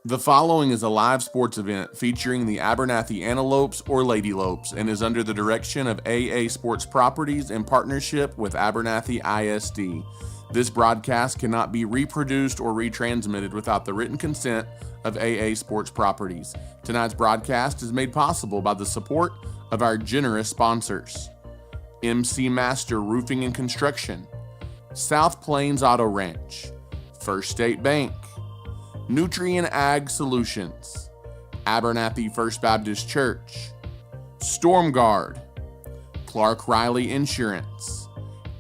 The following is a live sports event featuring the Abernathy Antelopes or Lady Lopes and is under the direction of AA Sports Properties in partnership with Abernathy ISD. This broadcast cannot be reproduced or retransmitted without the written consent of AA Sports Properties. Tonight's broadcast is made possible by the support of our generous sponsors: MC Master Roofing and Construction, South Plains Auto Ranch, First State Bank, Nutrient Ag Solutions, Abernathy First Baptist Church, Storm Guard, Clark Riley Insurance,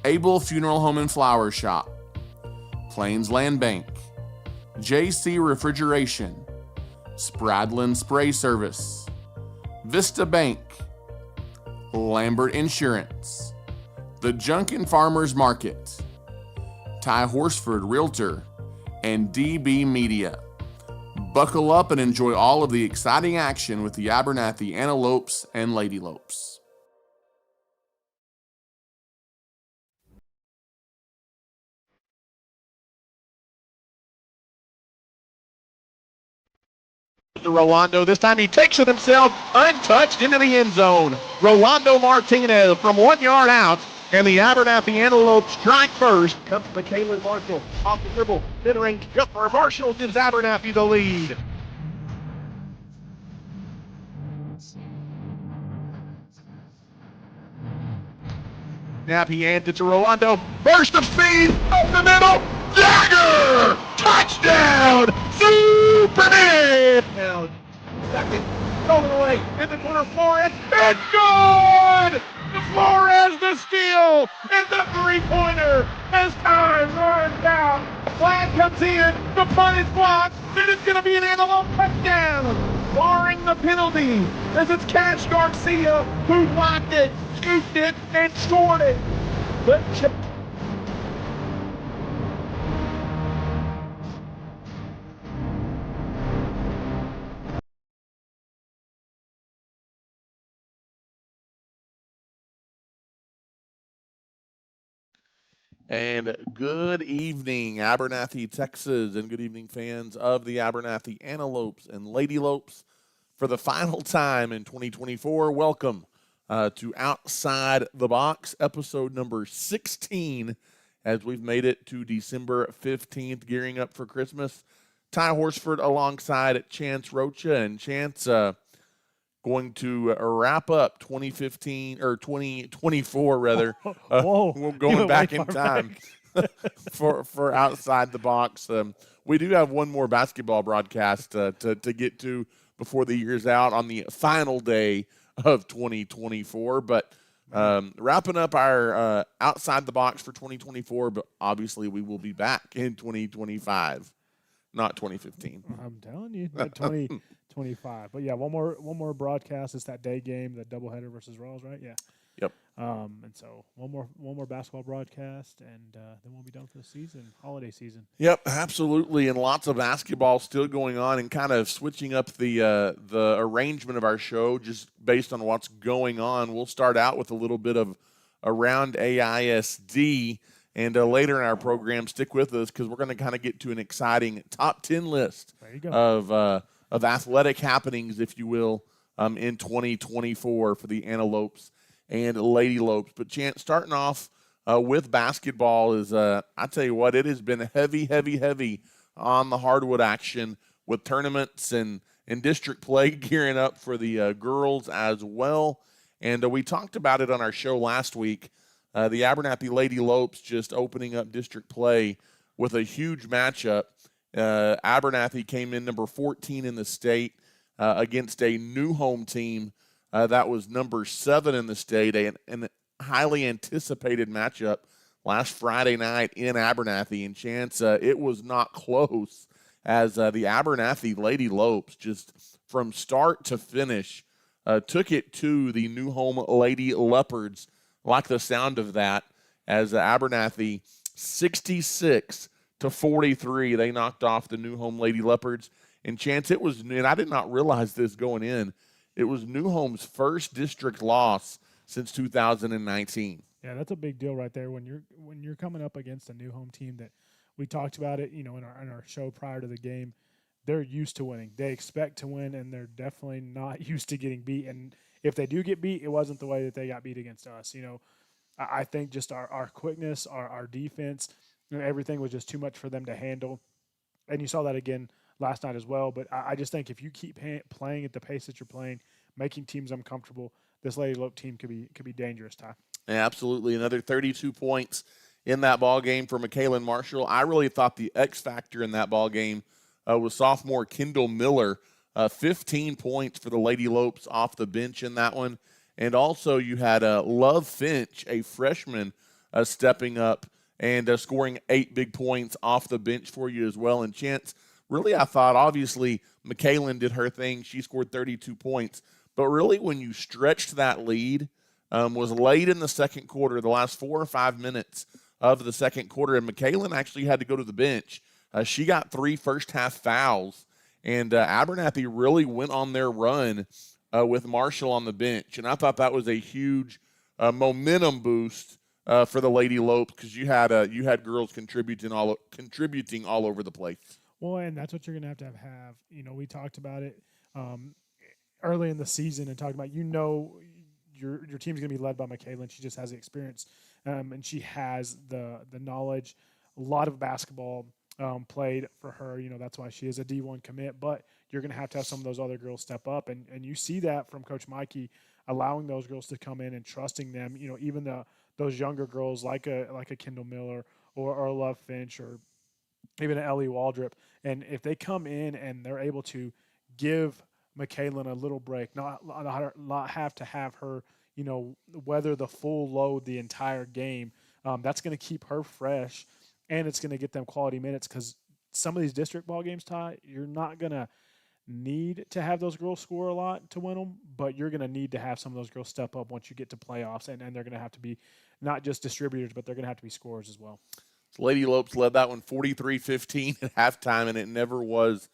Able Funeral Home and Flower Shop, Plains Land Bank, JC Refrigeration, Spradlin Spray Service, Vista Bank, Lambert Insurance, The Junkin Farmers Market, Ty Horsford Realtor, and DB Media. Buckle up and enjoy all of the exciting action with the Abernathy Antelopes and Lady Lopes. Rolando. This time he takes it himself untouched into the end zone. Rolando Martinez from 1 yard out. And the Abernathy Antelopes strike first. Comes McKaylen Marshall off the dribble. Centering just for Marshall gives Abernathy the lead. Snap, he hands it to Rolando. Burst of speed up the middle. Dagger! Touchdown! Superman! Now, second, stolen away in the corner. Flores. It's good! Flores the steal and the three-pointer as time runs out. Flag comes in, the punt is blocked, and it's going to be an Antelope touchdown, barring the penalty, as it's Cash Garcia who blocked it, scooped it, and scored it. But And good evening, Abernathy, Texas, and good evening, fans of the Abernathy Antelopes and Lady Lopes. For the final time in 2024, welcome to Outside the Box, episode number 16, as we've made it to December 15th, gearing up for Christmas. Ty Horsford alongside Chance Rocha, and Chance going to wrap up 2015 or 2024 rather. Whoa, We're going back in time for Outside the Box. We do have one more basketball broadcast to get to before the year's out on the final day of 2024. But wrapping up our Outside the Box for 2024, but obviously we will be back in 2025, not 2015. I'm telling you, 2025. But yeah, one more broadcast. It's that day game, that doubleheader versus Royals, right? Yeah. Yep. And so one more basketball broadcast, and then we'll be done for the season, holiday season. Yep, absolutely, and lots of basketball still going on, and kind of switching up the arrangement of our show just based on what's going on. We'll start out with a little bit of around AISD, and later in our program, stick with us because we're going to kind of get to an exciting top 10 list of athletic happenings, if you will, in 2024 for the Antelopes and Lady Lopes. But Chance, starting off with basketball is, I tell you what, it has been heavy on the hardwood action with tournaments and district play gearing up for the girls as well. And we talked about it on our show last week. The Abernathy Lady Lopes just opening up district play with a huge matchup. Abernathy came in number 14 in the state against a new home team that was number 7 in the state, an highly anticipated matchup last Friday night in Abernathy. And Chance, it was not close as the Abernathy Lady Lopes just from start to finish took it to the new home Lady Leopards. Like the sound of that, as Abernathy 66-43, they knocked off the new home Lady Leopards. And Chance, it was, and I did not realize this going in, it was New Home's first district loss since 2019. Yeah, that's a big deal right there when you're coming up against a new home team that we talked about it, in our show prior to the game. they're used to winning. They expect to win, and they're definitely not used to getting beat. And if they do get beat, it wasn't the way that they got beat against us. I think just our quickness, our defense, everything was just too much for them to handle. And you saw that again last night as well. But I just think if you keep playing at the pace that you're playing, making teams uncomfortable, this Lady Lope team could be dangerous, Ty. Yeah, absolutely. Another 32 points in that ball game for McKaylin Marshall. I really thought the X factor in that ball game was sophomore Kendall Miller. 15 points for the Lady Lopes off the bench in that one. And also you had Love Finch, a freshman, stepping up and scoring 8 big points off the bench for you as well. And Chance, really I thought obviously McKaylin did her thing. She scored 32 points. But really when you stretched that lead, was late in the second quarter, the last 4 or 5 minutes of the second quarter, and McKaylin actually had to go to the bench. She got 3 first-half fouls, and Abernathy really went on their run with Marshall on the bench. And I thought that was a huge momentum boost for the Lady Lopes because you had girls contributing all over the place. Well, and that's what you're going to have. We talked about it early in the season and talked about, your team's going to be led by McKaylin. She just has the experience, and she has the knowledge. A lot of basketball played for her. That's why she is a D1 commit. But you're going to have some of those other girls step up, and you see that from Coach Mikey, allowing those girls to come in and trusting them. Even those younger girls like a Kendall Miller or a Love Finch or even an Ellie Waldrop, and if they come in and they're able to give McKaylin a little break, not have to have her, weather the full load the entire game. That's going to keep her fresh, and it's going to get them quality minutes because some of these district ball games, Ty, you're not going to need to have those girls score a lot to win them, but you're going to need to have some of those girls step up once you get to playoffs, and they're going to have to be not just distributors, but they're going to have to be scorers as well. Lady Lopes led that one 43-15 at halftime, and it never was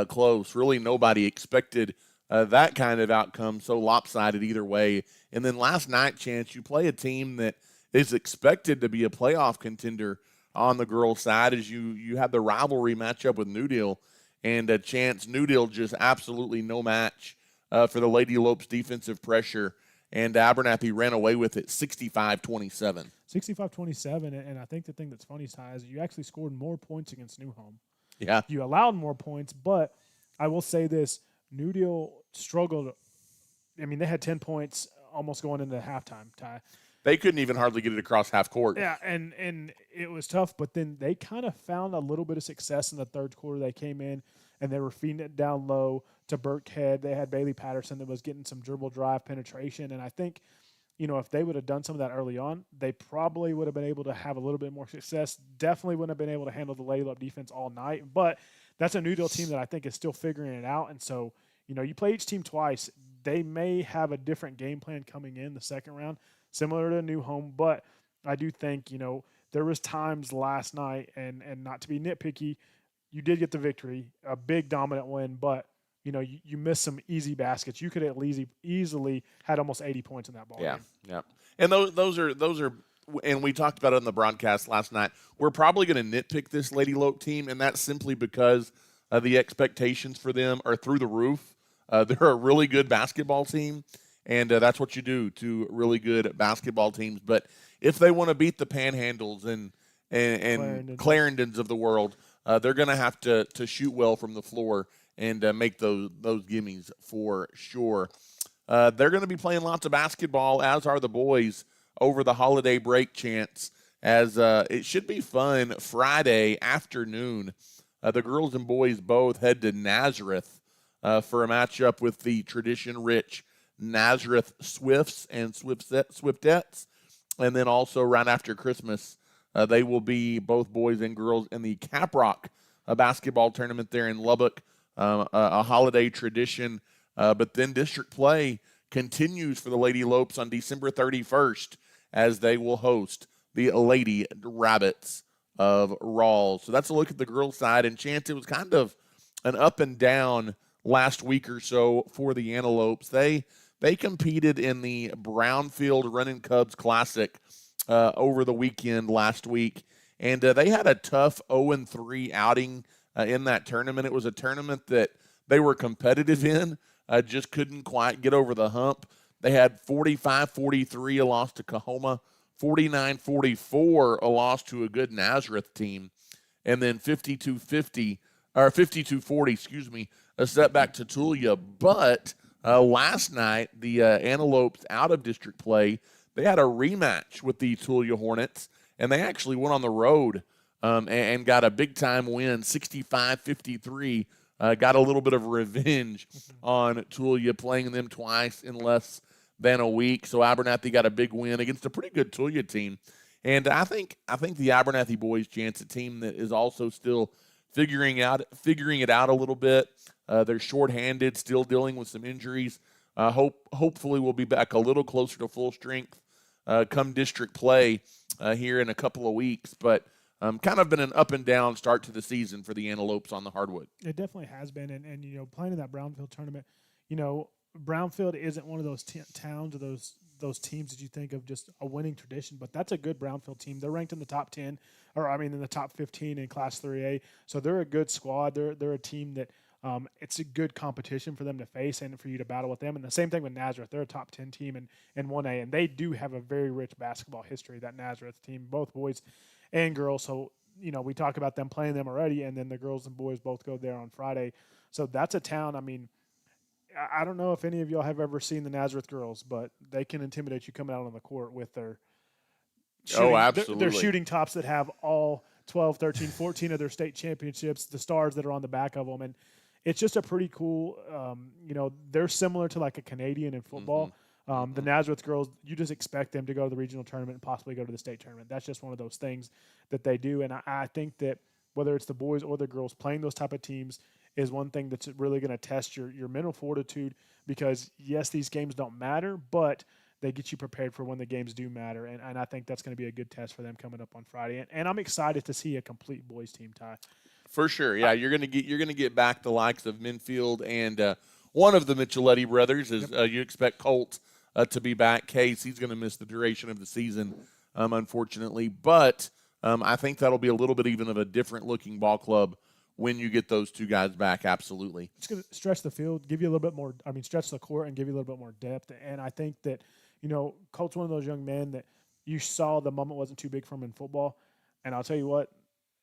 close. Really, nobody expected that kind of outcome, so lopsided either way. And then last night, Chance, you play a team that is expected to be a playoff contender on the girls' side as you had the rivalry matchup with New Deal. And Chance, New Deal just absolutely no match for the Lady Lopes defensive pressure. And Abernathy ran away with it 65-27. 65-27, and I think the thing that's funny, Ty, is you actually scored more points against New Home. Yeah. You allowed more points, but I will say this, New Deal struggled. I mean, they had 10 points almost going into halftime, Ty. They couldn't even hardly get it across half court. Yeah, and it was tough, but then they kind of found a little bit of success in the third quarter. They came in, and they were feeding it down low to Burkhead. They had Bailey Patterson that was getting some dribble drive penetration, and I think – if they would have done some of that early on, they probably would have been able to have a little bit more success. Definitely wouldn't have been able to handle the Lady Lope defense all night. But that's a New Deal team that I think is still figuring it out. And so, you play each team twice. They may have a different game plan coming in the second round, similar to New Home. But I do think, there was times last night, and not to be nitpicky, you did get the victory, a big dominant win, but you missed some easy baskets. You could at least easily had almost 80 points in that ball game. Yeah. And those are, and we talked about it on the broadcast last night. We're probably going to nitpick this Lady Lope team, and that's simply because the expectations for them are through the roof. They're a really good basketball team, and that's what you do to really good basketball teams. But if they want to beat the Panhandles and Clarendons of the world, they're going to have to shoot well from the floor and make those gimmies for sure. They're going to be playing lots of basketball, as are the boys, over the holiday break, Chance, as it should be fun Friday afternoon. The girls and boys both head to Nazareth for a matchup with the tradition-rich Nazareth Swifts and Swiftettes. And then also right after Christmas, they will be, both boys and girls, in the Caprock basketball tournament there in Lubbock. A holiday tradition, but then district play continues for the Lady Lopes on December 31st as they will host the Lady Rabbits of Rawls. So that's a look at the girls' side. And Chance, it was kind of an up and down last week or so for the Antelopes. They competed in the Brownfield Running Cubs Classic over the weekend last week, and they had a tough 0-3 outing in that tournament. It was a tournament that they were competitive in, just couldn't quite get over the hump. They had 45-43, a loss to Kahoma, 49-44, a loss to a good Nazareth team, and then 52-50 or 52-40, excuse me, a setback to Tulia. But last night, the Antelopes out of district play, they had a rematch with the Tulia Hornets, and they actually went on the road and got a big-time win, 65-53. Got a little bit of revenge on Tulia, playing them twice in less than a week. So Abernathy got a big win against a pretty good Tulia team. And I think the Abernathy boys' chance, a team that is also still figuring it out a little bit. They're shorthanded, still dealing with some injuries. Hopefully we'll be back a little closer to full strength come district play here in a couple of weeks. But kind of been an up and down start to the season for the Antelopes on the hardwood. It definitely has been, and you know, playing in that Brownfield tournament, you know, Brownfield isn't one of those towns or those teams that you think of just a winning tradition, but that's a good Brownfield team. They're ranked in the top 10, in the top 15 in Class 3A. So they're a good squad. They're a team that it's a good competition for them to face and for you to battle with them. And the same thing with Nazareth. They're a top 10 team in 1A, and they do have a very rich basketball history, that Nazareth team, both boys and girls. So, you know, we talk about them playing them already, and then the girls and boys both go there on Friday. So that's a town, I mean, I don't know if any of y'all have ever seen the Nazareth girls, but they can intimidate you coming out on the court with their shooting, absolutely. their shooting tops that have all 12, 13, 14 of their state championships, the stars that are on the back of them. And it's just a pretty cool, you know, they're similar to like a Canadian in football. The Nazareth girls, you just expect them to go to the regional tournament and possibly go to the state tournament. That's just one of those things that they do. And I think that whether it's the boys or the girls, playing those type of teams is one thing that's really going to test your mental fortitude, because, yes, these games don't matter, but they get you prepared for when the games do matter. And I think that's going to be a good test for them coming up on Friday. And I'm excited to see a complete boys team, Ty. For sure, yeah. You're gonna get back the likes of Minfield and one of the Micheletti brothers. You expect Colt to be back. Case, he's going to miss the duration of the season, unfortunately. But I think that'll be a little bit even of a different looking ball club when you get those two guys back. Absolutely. It's going to stretch the field, give you a little bit more, stretch the court and give you a little bit more depth. And I think that, you know, Colt's one of those young men that you saw the moment wasn't too big for him in football. And I'll tell you what,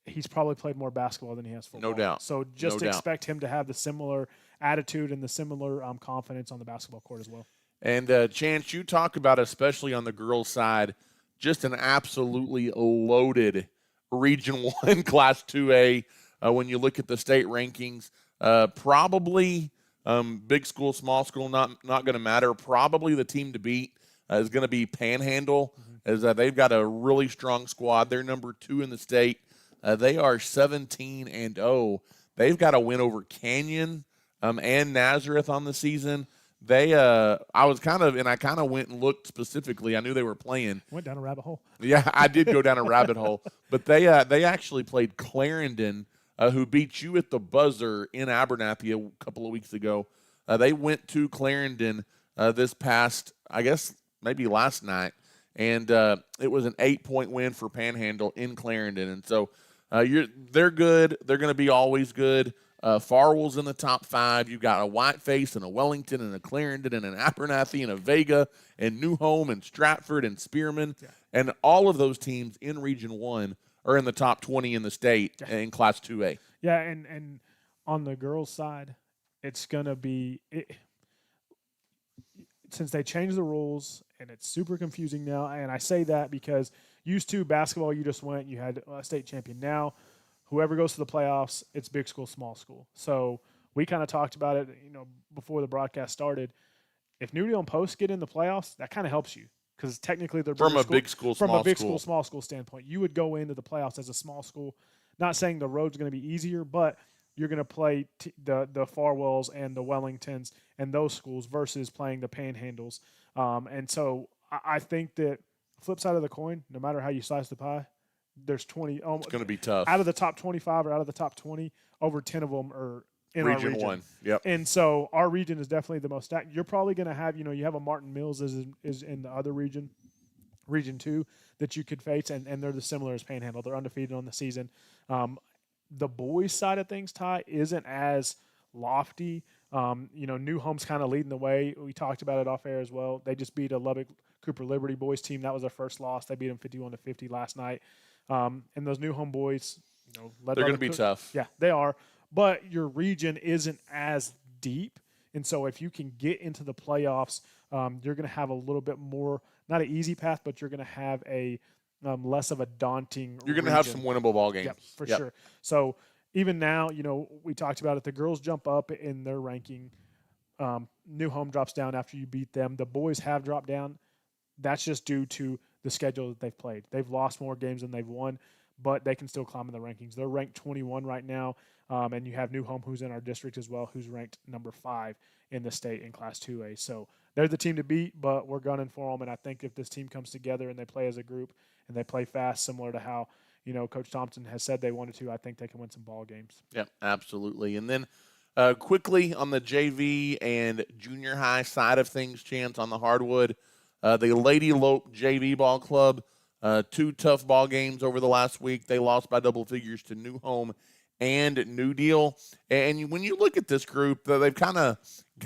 he's probably played more basketball than he has football. No doubt. So just expect him to have the similar attitude and the similar confidence on the basketball court as well. And Chance, you talk about, especially on the girls' side, just an absolutely loaded Region 1 Class 2A. When you look at the state rankings, probably big school, small school, not going to matter. Probably the team to beat is going to be Panhandle, as they've got a really strong squad. They're number 2 in the state. They are 17-0. They've got a win over Canyon and Nazareth on the season. I kind of went and looked specifically. I knew they were playing. Went down a rabbit hole. Yeah, I did go down a rabbit hole. But they actually played Clarendon, who beat you at the buzzer in Abernathy a couple of weeks ago. They went to Clarendon this past, I guess, maybe last night, and it was an 8-point win for Panhandle in Clarendon. And so they're good. They're going to be always good. Farwell's in the top 5. You've got a Whiteface and a Wellington and a Clarendon and an Abernathy and a Vega and New Home and Stratford and Spearman. Yeah. And all of those teams in Region 1 are in the top 20 in the state in Class 2A. Yeah, and on the girls' side, it's going to be since they changed the rules, and it's super confusing now, and I say that because used to basketball, you just went, you had a state champion. Now, whoever goes to the playoffs, it's big school, small school. So we kind of talked about it, you know, before the broadcast started. If Newdale and Post get in the playoffs, that kind of helps you because technically they're from a big school, small school standpoint. You would go into the playoffs as a small school. Not saying the road's going to be easier, but you're going to play the Farwells and the Wellingtons and those schools versus playing the Panhandles. And so I think that flip side of the coin, no matter how you slice the pie, there's 20. It's going to be tough. Out of the top 25 or out of the top 20, over 10 of them are in our region. 1. Yep. And so our region is definitely the most stacked. You're probably going to have, you know, you have a Martin Mills is in the other region, Region 2, that you could face, and they're the similar as Panhandle. They're undefeated on the season. The boys' side of things, Ty, isn't as lofty. New Home's kind of leading the way. We talked about it off air as well. They just beat a Lubbock Cooper Liberty boys team. That was their first loss. They beat them 51-50 last night. And those New Home boys, led They're by going to be tough. Yeah, they are. But your region isn't as deep, and so if you can get into the playoffs, you're going to have a little bit more, not an easy path, but you're going to have a less of a daunting. You're going to have some winnable ball games. Yep, for sure. So even now, we talked about it. The girls jump up in their ranking. New Home drops down after you beat them. The boys have dropped down. That's just due to the schedule that they've played. They've lost more games than they've won, but they can still climb in the rankings. They're ranked 21 right now, and you have New Home, who's in our district as well, who's ranked number 5 in the state in Class 2A. So they're the team to beat, but we're gunning for them. And I think if this team comes together and they play as a group and they play fast, similar to how Coach Thompson has said they wanted to, I think they can win some ball games. Yeah, absolutely. And then quickly on the JV and junior high side of things, Chance, on the hardwood, the Lady Lope JV Ball Club, 2 tough ball games over the last week. They lost by double figures to New Home and New Deal. And when you look at this group, they've kind of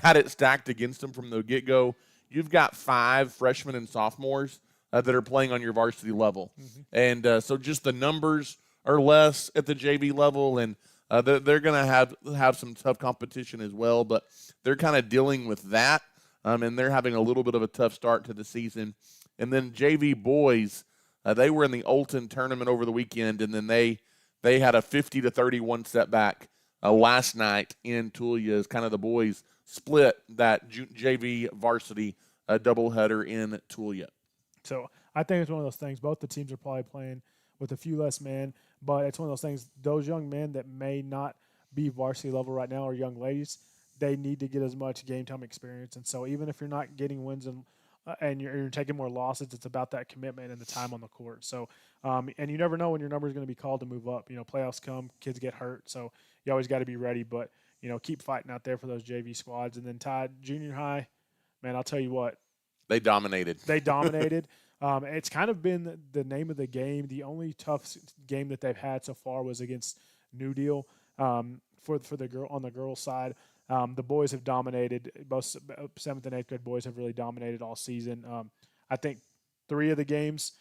got it stacked against them from the get-go. You've got 5 freshmen and sophomores that are playing on your varsity level. Mm-hmm. And so just the numbers are less at the JV level, and they're going to have some tough competition as well, but they're kind of dealing with that, and they're having a little bit of a tough start to the season. And then JV boys, they were in the Olton tournament over the weekend, and then they had a 50-31 setback last night in Tulia as kind of the boys split that JV varsity doubleheader in Tulia. So I think it's one of those things. Both the teams are probably playing with a few less men, but it's one of those things. Those young men that may not be varsity level right now, or young ladies, they need to get as much game time experience. And so even if you're not getting wins and you're taking more losses, it's about that commitment and the time on the court. So, and you never know when your number is going to be called to move up. Playoffs come, kids get hurt, so you always got to be ready. But keep fighting out there for those JV squads. And then Todd, junior high, man, I'll tell you what, they dominated. It's kind of been the name of the game. The only tough game that they've had so far was against New Deal for the girl on the girls' side. The boys have dominated. Both 7th and 8th grade boys have really dominated all season. I think 3 of the games,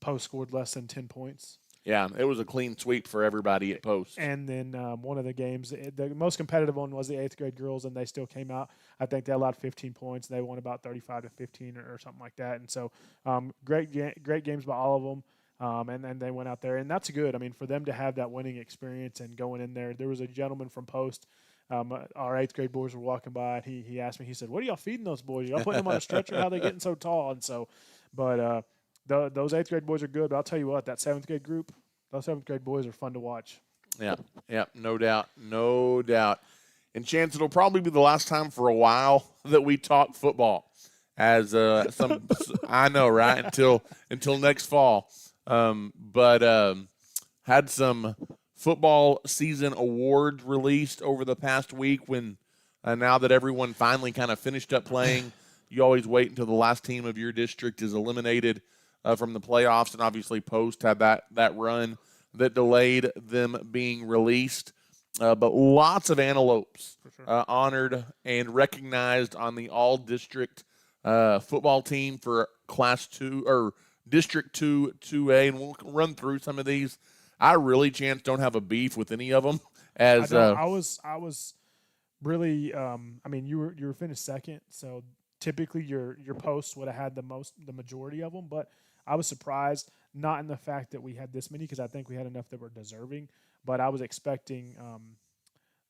Post scored less than 10 points. Yeah, it was a clean sweep for everybody at Post. And then one of the games, the most competitive one was the 8th grade girls, and they still came out. I think they allowed 15 points. They won about 35-15 or something like that. And so great games by all of them. And they went out there, and that's good. I mean, for them to have that winning experience and going in there. There was a gentleman from Post. Our 8th grade boys were walking by, and he asked me, he said, "What are y'all feeding those boys? Y'all putting them on a stretcher? How are they getting so tall?" And so, but those 8th grade boys are good. But I'll tell you what, that 7th grade group, those 7th grade boys are fun to watch. Yeah, no doubt. And Chance, it'll probably be the last time for a while that we talk football, as I know, right? Until next fall. But had some football season awards released over the past week. When now that everyone finally kind of finished up playing, you always wait until the last team of your district is eliminated from the playoffs, and obviously Post had that run that delayed them being released. But lots of Antelopes honored and recognized on the all-district football team for Class 2 or District 2 2A, and we'll run through some of these. I really, Chance, don't have a beef with any of them. As I was really, I mean, you were finished second, so typically your Post would have had the majority of them, but I was surprised, not in the fact that we had this many, because I think we had enough that were deserving, but I was expecting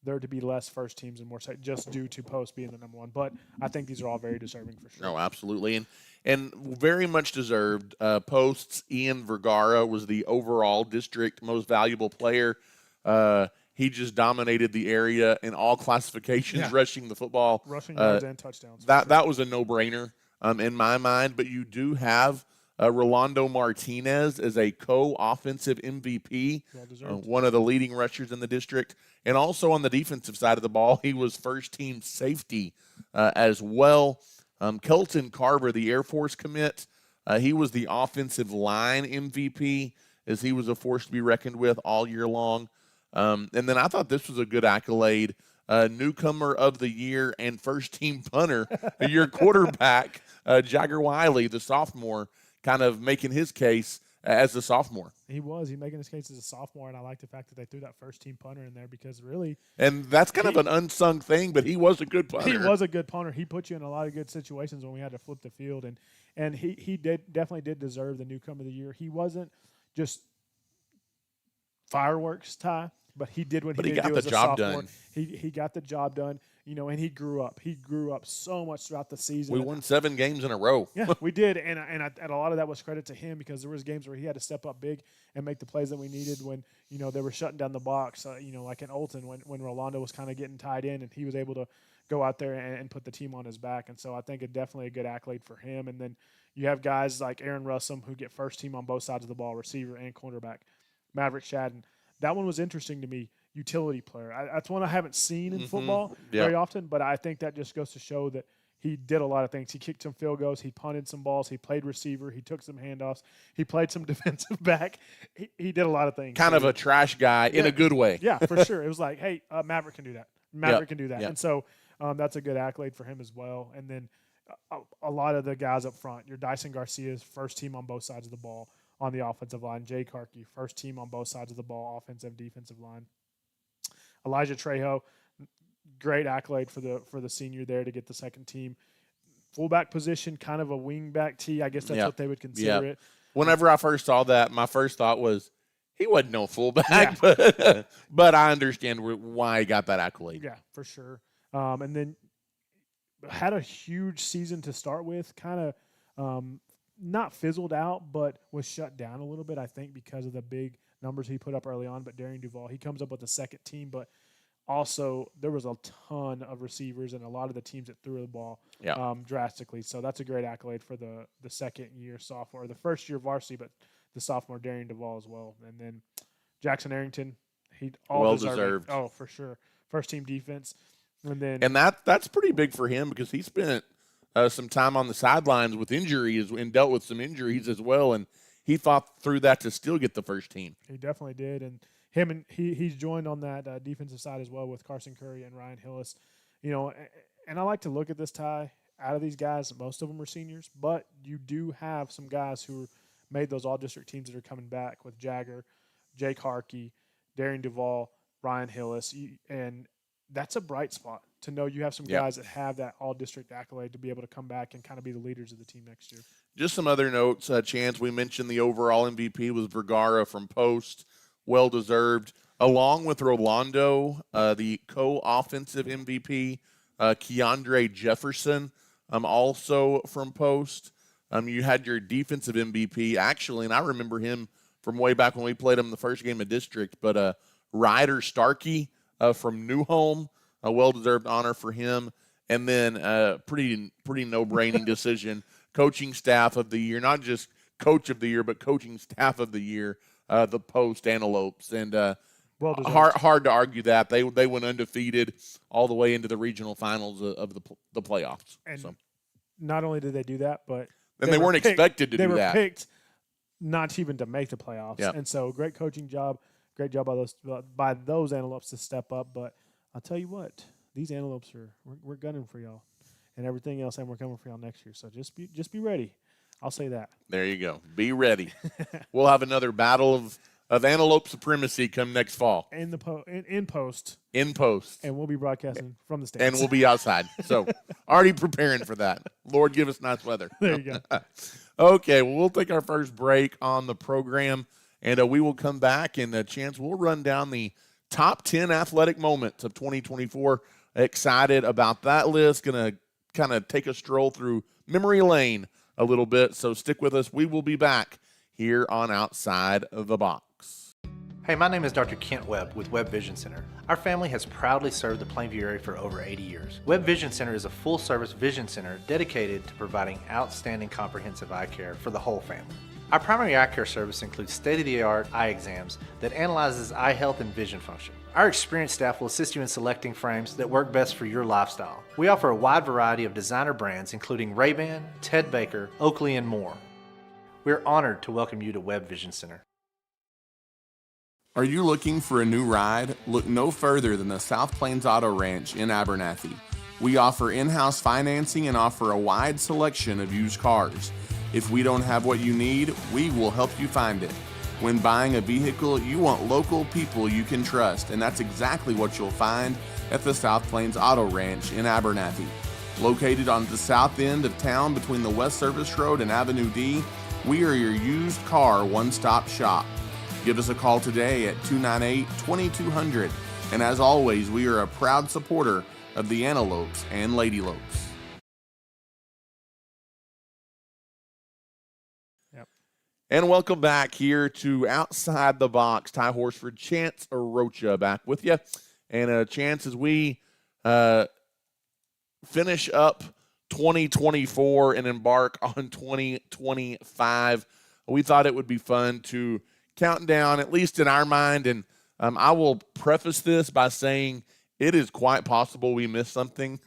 there to be less first teams and more just due to Post being the number one. But I think these are all very deserving for sure. No, absolutely. And very much deserved. Post's Ian Vergara was the overall district most valuable player. He just dominated the area in all classifications, rushing the football. Rushing yards and touchdowns. That was a no-brainer in my mind. But you do have Rolando Martinez as a co-offensive MVP, one of the leading rushers in the district. And also on the defensive side of the ball, he was first-team safety as well. Kelton Carver, the Air Force commit, he was the offensive line MVP, as he was a force to be reckoned with all year long. And then I thought this was a good accolade. Newcomer of the year and first team punter, your quarterback, Jagger Wiley, the sophomore, kind of making his case as a sophomore. He was. He making his case as a sophomore, and I like the fact that they threw that first team punter in there because really, and that's kind of an unsung thing, but he was a good punter. He was a good punter. He put you in a lot of good situations when we had to flip the field, and he definitely did deserve the newcomer of the year. He wasn't just fireworks, Ty, but he did what he did do as a sophomore. He got the job done. And he grew up. He grew up so much throughout the season. We won 7 games in a row. Yeah, we did, and a lot of that was credit to him because there was games where he had to step up big and make the plays that we needed when they were shutting down the box. Like in Olton when Rolando was kind of getting tied in, and he was able to go out there and put the team on his back. And so I think it definitely a good accolade for him. And then you have guys like Aaron Russum who get first team on both sides of the ball, receiver and cornerback. Maverick Shadden. That one was interesting to me. Utility player. That's one I haven't seen in football very often, but I think that just goes to show that he did a lot of things. He kicked some field goals. He punted some balls. He played receiver. He took some handoffs. He played some defensive back. He did a lot of things. Kind of a trash guy in a good way. Yeah, for sure. It was like, hey, Maverick can do that. Maverick can do that. Yep. And so that's a good accolade for him as well. And then a lot of the guys up front, your Dyson Garcia's first team on both sides of the ball on the offensive line. Jay Karki, first team on both sides of the ball, offensive, defensive line. Elijah Trejo, great accolade for the senior there to get the second team. Fullback position, kind of a wingback tee. I guess that's what they would consider it. Whenever I first saw that, my first thought was he wasn't no fullback, but I understand why he got that accolade. Yeah, for sure. And then had a huge season to start with, kind of not fizzled out, but was shut down a little bit, I think, because of the big numbers he put up early on. But Darian Duval, he comes up with the second team, but also there was a ton of receivers and a lot of the teams that threw the ball drastically. So that's a great accolade for the second year sophomore, the first year varsity, but the sophomore Darian Duval as well. And then Jackson Arrington, he well deserved. Oh, for sure. First team defense. And that's pretty big for him because he spent some time on the sidelines with injuries and dealt with some injuries as well, and he fought through that to still get the first team. He definitely did, and he's joined on that defensive side as well with Carson Curry and Ryan Hillis. And I like to look at this tie. Out of these guys, most of them are seniors, but you do have some guys who made those all-district teams that are coming back with Jagger, Jake Harkey, Darian Duval, Ryan Hillis, and that's a bright spot to know you have some guys that have that all-district accolade to be able to come back and kind of be the leaders of the team next year. Just some other notes, Chance. We mentioned the overall MVP was Vergara from Post, well-deserved, along with Rolando, the co-offensive MVP, Keandre Jefferson, also from Post. You had your defensive MVP, actually, and I remember him from way back when we played him the first game of district, but Ryder Starkey from New Home, a well-deserved honor for him. And then pretty no-braining decision, coaching staff of the year, not just coach of the year, but coaching staff of the year, the Post Antelopes. And hard to argue that. They went undefeated all the way into the regional finals of the playoffs. And not only did they do that, but they weren't expected to do that. They were picked not even to make the playoffs. Yep. And so great coaching job. Great job by those Antelopes to step up. But I'll tell you what, these Antelopes we're gunning for y'all, and everything else, and we're coming for y'all next year. So just be ready. I'll say that. There you go. Be ready. We'll have another battle of Antelope supremacy come next fall. In post. In post. And we'll be broadcasting from the stands. And we'll be outside. So already preparing for that. Lord, give us nice weather. There you go. Okay, well, we'll take our first break on the program, and we will come back, and Chance, we'll run down the top 10 athletic moments of 2024. Excited about that list. Going to kind of take a stroll through memory lane a little bit, so stick with us. We will be back here on Outside the Box. Hey, my name is Dr. Kent Webb with Webb Vision Center. Our family has proudly served the Plainview area for over 80 years. Webb Vision Center is a full-service vision center dedicated to providing outstanding comprehensive eye care for the whole family. Our primary eye care service includes state-of-the-art eye exams that analyzes eye health and vision function. Our experienced staff will assist you in selecting frames that work best for your lifestyle. We offer a wide variety of designer brands including Ray-Ban, Ted Baker, Oakley, and more. We're honored to welcome you to Webb Vision Center. Are you looking for a new ride? Look no further than the South Plains Auto Ranch in Abernathy. We offer in-house financing and offer a wide selection of used cars. If we don't have what you need, we will help you find it. When buying a vehicle, you want local people you can trust, and that's exactly what you'll find at the South Plains Auto Ranch in Abernathy. Located on the south end of town between the West Service Road and Avenue D, we are your used car one-stop shop. Give us a call today at 298-2200. And as always, we are a proud supporter of the Antelopes and Ladylopes. Yep. And welcome back here to Outside the Box. Ty Horsford, Chance Arocha back with you. And Chance, as we finish up 2024 and embark on 2025, we thought it would be fun to count down, at least in our mind. And I will preface this by saying it is quite possible we missed something.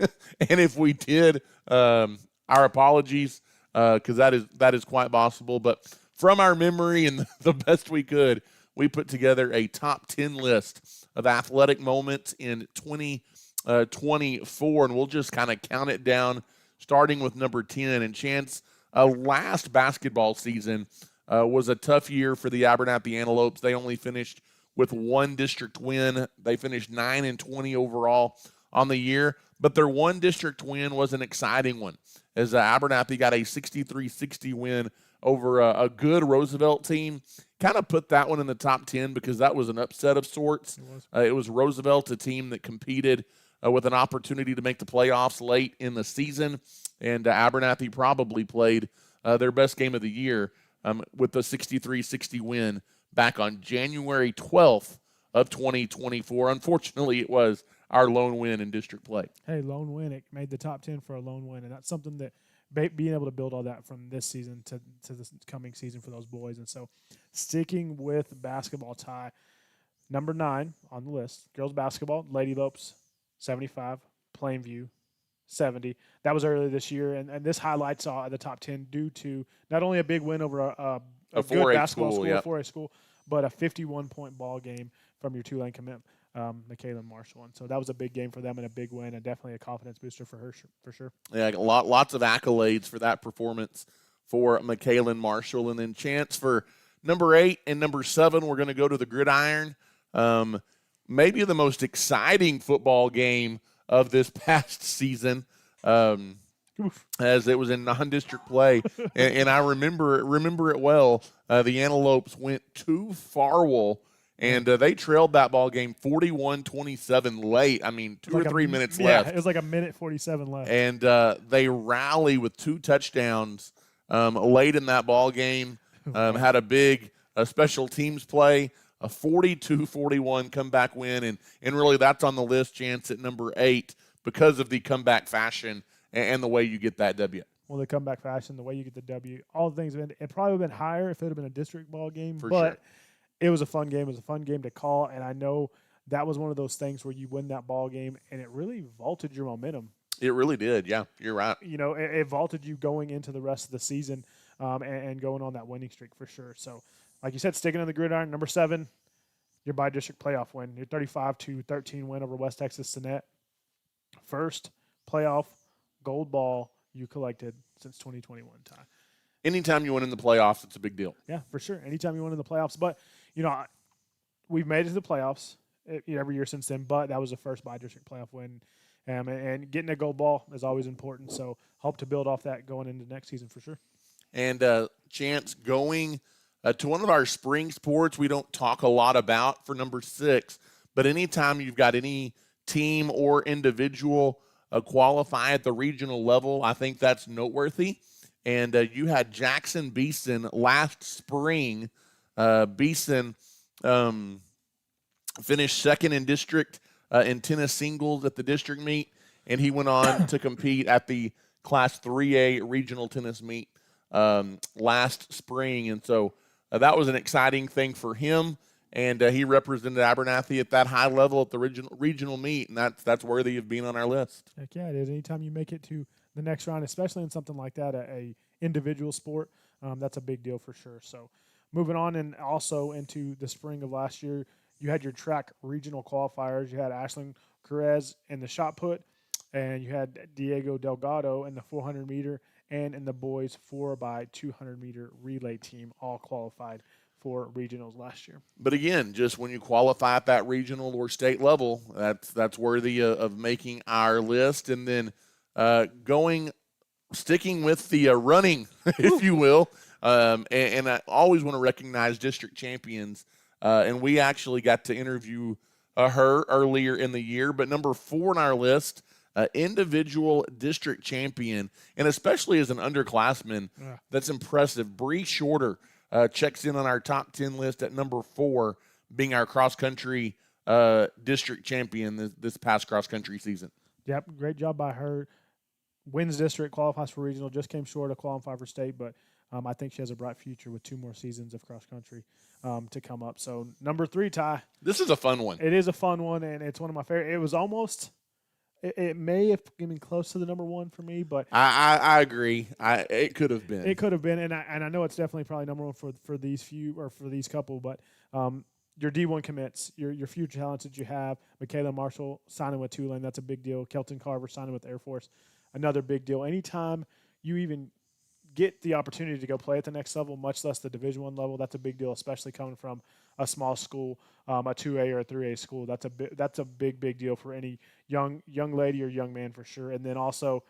And if we did, our apologies, because that is quite possible. But from our memory and the best we could, we put together a top 10 list of athletic moments in 2024. And we'll just kind of count it down, starting with number 10. And Chance, last basketball season was a tough year for the Abernathy Antelopes. They only finished with one district win. They finished 9-20 overall on the year, but their one district win was an exciting one, as Abernathy got a 63-60 win over a good Roosevelt team. Kind of put that one in the top 10 because that was an upset of sorts. It was Roosevelt, a team that competed with an opportunity to make the playoffs late in the season, and Abernathy probably played their best game of the year with the 63-60 win back on January 12th of 2024. Unfortunately, it was our lone win in district play. Hey, lone win. It made the top 10 for a lone win, and that's something that being able to build all that from this season to this coming season for those boys. And so sticking with basketball, Ty, number 9 on the list, girls basketball, Ladylopes, 75, Plainview, 70. That was earlier this year, and this highlights the top 10 due to not only a big win over a good basketball school, yep. a 4A school, but a 51-point ball game from your Tulane commit, McKaylin Marshall. And so that was a big game for them and a big win, and definitely a confidence booster for her for sure. Yeah, lots of accolades for that performance for McKaylin Marshall. And then Chance for number 8 and number 7, we're going to go to the Gridiron. Maybe the most exciting football game of this past season, as it was in non-district play, and I remember it well. The Antelopes went to Farwell, and they trailed that ball game 41-27 late. I mean, 2 or 3 minutes left. Yeah, it was like a minute 47 left. And they rally with 2 touchdowns late in that ball game. Had a big special teams play. A 42-41 comeback win, and really that's on the list, Chance, at number 8 because of the comeback fashion and the way you get that W. Well, the comeback fashion, the way you get the W, all the things, it probably would have been higher if it had been a district ball game, For but sure. It was a fun game. It was a fun game to call, and I know that was one of those things where you win that ball game, and it really vaulted your momentum. It really did, yeah, you're right. You know, it vaulted you going into the rest of the season and going on that winning streak for sure. So, like you said, sticking in the Gridiron, number 7, your by-district playoff win. Your 35-13 win over West Texas Sinet. First playoff gold ball you collected since 2021, Ty. Anytime you win in the playoffs, it's a big deal. Yeah, for sure. Anytime you win in the playoffs. But, you know, we've made it to the playoffs every year since then, but that was the first by-district playoff win. And getting a gold ball is always important, so hope to build off that going into next season for sure. And Chance, going to one of our spring sports we don't talk a lot about for number 6, but anytime you've got any team or individual qualify at the regional level, I think that's noteworthy. And you had Jackson Beeson last spring. Beeson finished second in district in tennis singles at the district meet, and he went on to compete at the Class 3A regional tennis meet last spring. And so that was an exciting thing for him, and he represented Abernathy at that high level at the regional meet, and that's worthy of being on our list. Heck yeah, it is. Anytime you make it to the next round, especially in something like that, a individual sport, that's a big deal for sure. So Moving on, and also into the spring of last year, you had your track regional qualifiers. You had Ashlyn Perez in the shot put, and you had Diego Delgado in the 400 meter, and in the boys 4x200 meter relay team, all qualified for regionals last year. But again, just when you qualify at that regional or state level, that's worthy of making our list. And then sticking with the running, if you will. And I always want to recognize district champions. And we actually got to interview her earlier in the year. But number 4 on our list, individual district champion, and especially as an underclassman, that's impressive. Bree Shorter checks in on our top 10 list at number 4, being our cross-country district champion this past cross-country season. Yep, great job by her. Wins district, qualifies for regional, just came short of qualifying for state, but I think she has a bright future with 2 more seasons of cross-country to come up. So number 3, Ty. This is a fun one. It is a fun one, and it's one of my favorite. It was almost – it may have been close to the number 1 for me, but I agree. It could have been. It could have been, and I know it's definitely probably number 1 for these couple, but your D1 commits, your future talents that you have, Michaela Marshall signing with Tulane, that's a big deal. Kelton Carver signing with Air Force, another big deal. Anytime you even get the opportunity to go play at the next level, much less the Division I level, that's a big deal, especially coming from a small school, a 2A or a 3A school. That's a big deal for any young lady or young man for sure. And then also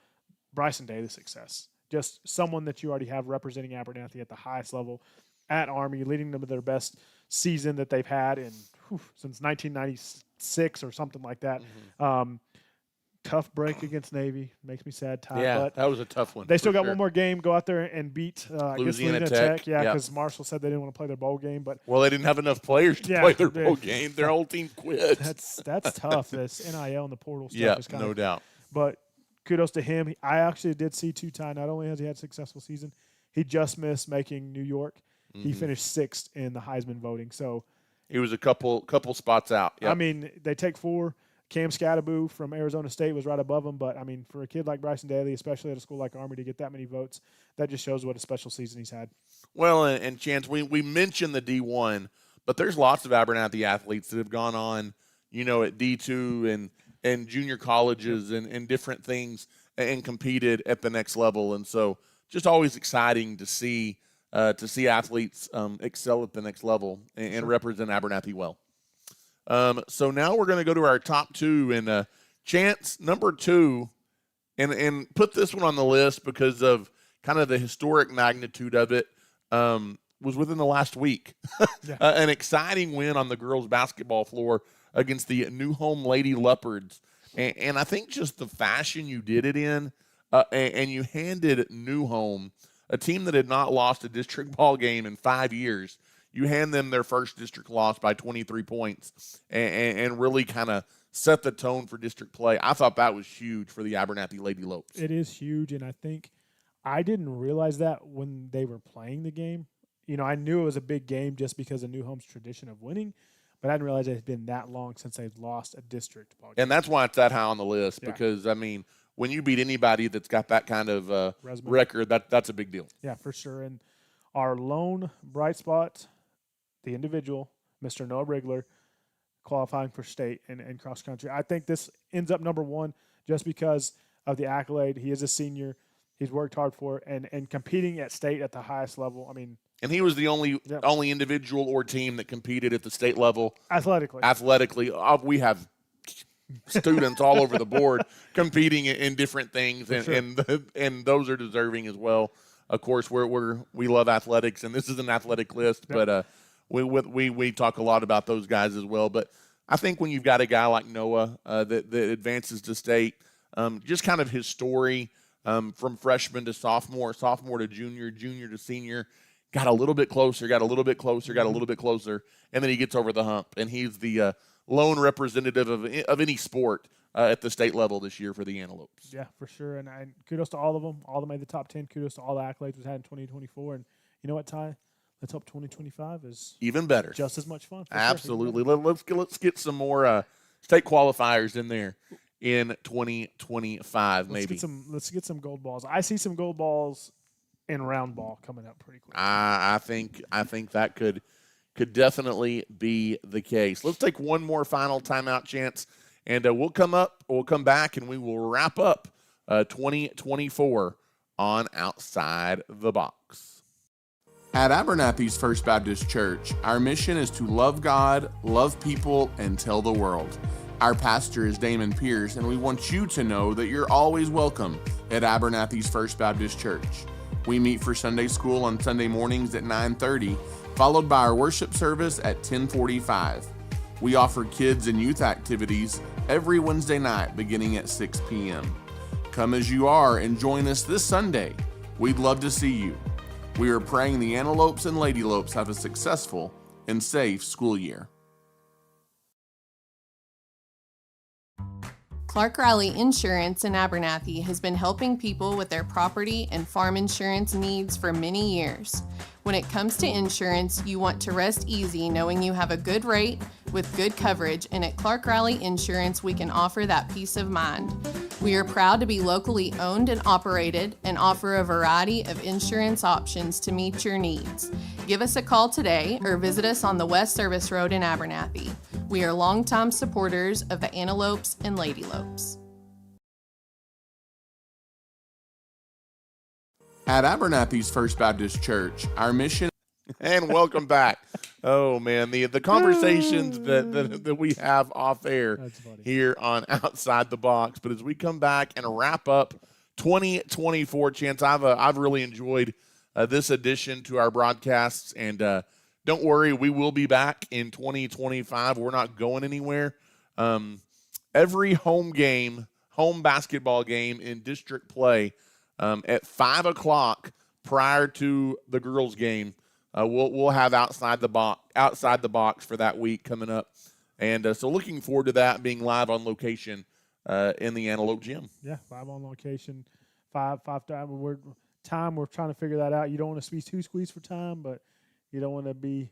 Bryson Daly's success, just someone that you already have representing Abernathy at the highest level at Army, leading them to their best season that they've had since 1996 or something like that. Mm-hmm. Tough break against Navy. Makes me sad, Ty. Yeah, but that was a tough one. they still got one more game. Go out there and beat Louisiana Tech. Yeah, Yep. because Marshall said they didn't want to play their bowl game. But Well, they didn't have enough players to play their bowl game. Their whole team quit. That's tough. This NIL and the portal stuff Yeah, is kind no of. doubt. But kudos to him. I actually did see Ty. Not only has he had a successful season, he just missed making New York. He finished 6th in the Heisman voting. So he was a couple spots out. Yep. I mean, they take 4. Cam Scattaboo from Arizona State was right above him, but I mean, for a kid like Bryson Daly, especially at a school like Army, to get that many votes, that just shows what a special season he's had. Well, and Chance, we mentioned the D1, but there's lots of Abernathy athletes that have gone on, at D2 and junior colleges and different things and competed at the next level. And so just always exciting to see athletes excel at the next level and represent Abernathy well. So now we're going to go to our top 2, and Chance, number 2, and put this one on the list because of kind of the historic magnitude of it, was within the last week. An exciting win on the girls' basketball floor against the New Home Lady Leopards. And I think just the fashion you did it in, and you handed New Home, a team that had not lost a district ball game in 5 years, you hand them their first district loss by 23 points and really kind of set the tone for district play. I thought that was huge for the Abernathy Lady Lopes. It is huge, and I think I didn't realize that when they were playing the game. I knew it was a big game just because of New Home's tradition of winning, but I didn't realize it had been that long since they'd lost a district ball game. And that's why it's that high on the list because, I mean, when you beat anybody that's got that kind of record, that's a big deal. Yeah, for sure. And our lone bright spot, the individual, Mr. Noah Rigler, qualifying for state and cross country. I think this ends up number 1 just because of the accolade. He is a senior. He's worked hard for it and competing at state at the highest level. I mean, and he was the only individual or team that competed at the state level athletically. We have students all over the board competing in different things, and those are deserving as well. Of course, we love athletics, and this is an athletic list, but we talk a lot about those guys as well. But I think when you've got a guy like Noah that advances to state, just kind of his story from freshman to sophomore to junior to senior, got a little bit closer, and then he gets over the hump, and he's the lone representative of any sport at the state level this year for the Antelopes. Yeah, for sure. And kudos to all of them. All of them made the top 10. Kudos to all the accolades we've had in 2024. And you know what, Ty? Let's hope 2025 is even better, just as much fun. Absolutely. Sure. Let's get some more state qualifiers in there in 2025, maybe. Let's get some gold balls. I see some gold balls and round ball coming up pretty quick. I think that could definitely be the case. Let's take one more final timeout, Chance, and we'll come back, and we will wrap up 2024 on Outside the Box. At Abernathy's First Baptist Church, our mission is to love God, love people, and tell the world. Our pastor is Damon Pierce, and we want you to know that you're always welcome at Abernathy's First Baptist Church. We meet for Sunday school on Sunday mornings at 9:30, followed by our worship service at 10:45. We offer kids and youth activities every Wednesday night beginning at 6 p.m. Come as you are and join us this Sunday. We'd love to see you. We are praying the Antelopes and Ladylopes have a successful and safe school year. Clark Riley Insurance in Abernathy has been helping people with their property and farm insurance needs for many years. When it comes to insurance, you want to rest easy knowing you have a good rate with good coverage, and at Clark Riley Insurance, we can offer that peace of mind. We are proud to be locally owned and operated and offer a variety of insurance options to meet your needs. Give us a call today or visit us on the West Service Road in Abernathy. We are longtime supporters of the Antelopes and Ladylopes. At Abernathy's First Baptist Church, our mission... And welcome back. Oh, man, the conversations that we have off air here on Outside the Box. But as we come back and wrap up 2024, Chance, I've really enjoyed this addition to our broadcasts. And don't worry, we will be back in 2025. We're not going anywhere. Every home basketball game in district play at 5 o'clock prior to the girls' game, we'll have outside the box for that week coming up, and so looking forward to that being live on location in the Antelope Gym. Yeah, 5 on location, 5 time. We're trying to figure that out. You don't want to be too squeezed for time, but you don't want to be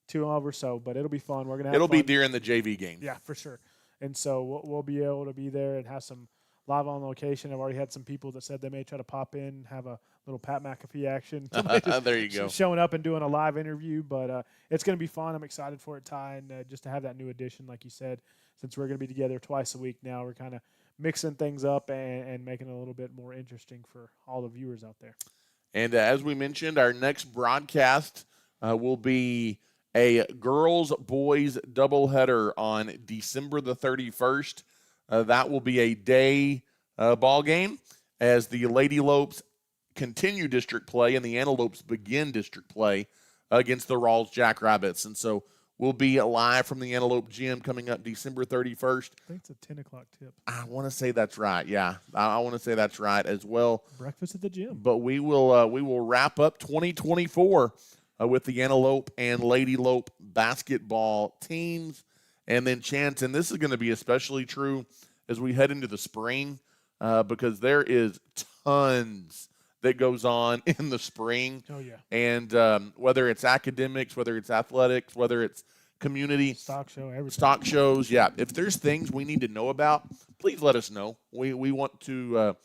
too over. So, but it'll be fun. We're gonna have. It'll fun. Be during the JV game. Yeah, for sure. And so we'll be able to be there and have some live on location. I've already had some people that said they may try to pop in, have a little Pat McAfee action. There you go. Showing up and doing a live interview, but it's going to be fun. I'm excited for it, Ty, and just to have that new addition, like you said, since we're going to be together twice a week now, we're kind of mixing things up and making it a little bit more interesting for all the viewers out there. And as we mentioned, our next broadcast will be a girls-boys doubleheader on December the 31st. That will be a day ball game as the Ladylopes continue district play and the Antelopes begin district play against the Rawls Jackrabbits. And so we'll be live from the Antelope Gym coming up December 31st. I think it's a 10 o'clock tip. I want to say that's right. Yeah, I want to say that's right as well. Breakfast at the gym. But we will wrap up 2024 with the Antelope and Ladylope basketball teams. And then, Chance, and this is going to be especially true as we head into the spring because there is tons that goes on in the spring. Oh, yeah. And whether it's academics, whether it's athletics, whether it's community. Stock show, everything. Stock shows, yeah. If there's things we need to know about, please let us know. We want to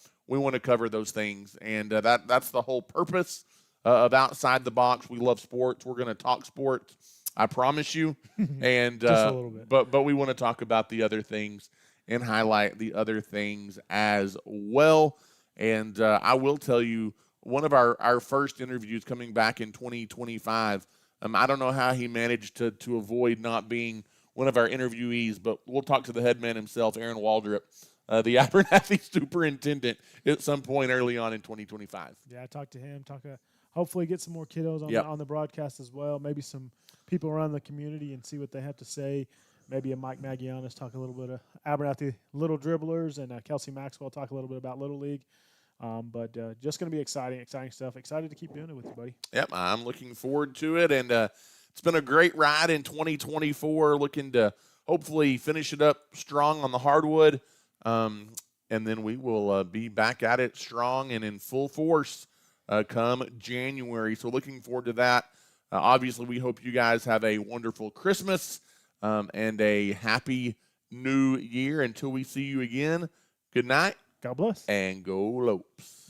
cover those things. And that's the whole purpose of Outside the Box. We love sports. We're going to talk sports. I promise you. And Just a little bit. But we want to talk about the other things and highlight the other things as well. And I will tell you, one of our first interviews coming back in 2025, I don't know how he managed to avoid not being one of our interviewees, but we'll talk to the head man himself, Aaron Waldrop, the Abernathy superintendent, at some point early on in 2025. Yeah, I talked to him. Hopefully get some more kiddos on the broadcast as well. Maybe some people around the community and see what they have to say. Maybe a Mike Magianis talk a little bit of Abernathy Little Dribblers, and Kelsey Maxwell talk a little bit about Little League. But just going to be exciting stuff. Excited to keep doing it with you, buddy. Yep, I'm looking forward to it. And it's been a great ride in 2024. Looking to hopefully finish it up strong on the hardwood. And then we will be back at it strong and in full force come January. So looking forward to that. Obviously, we hope you guys have a wonderful Christmas and a happy new year. Until we see you again, good night. God bless. And go Lopes.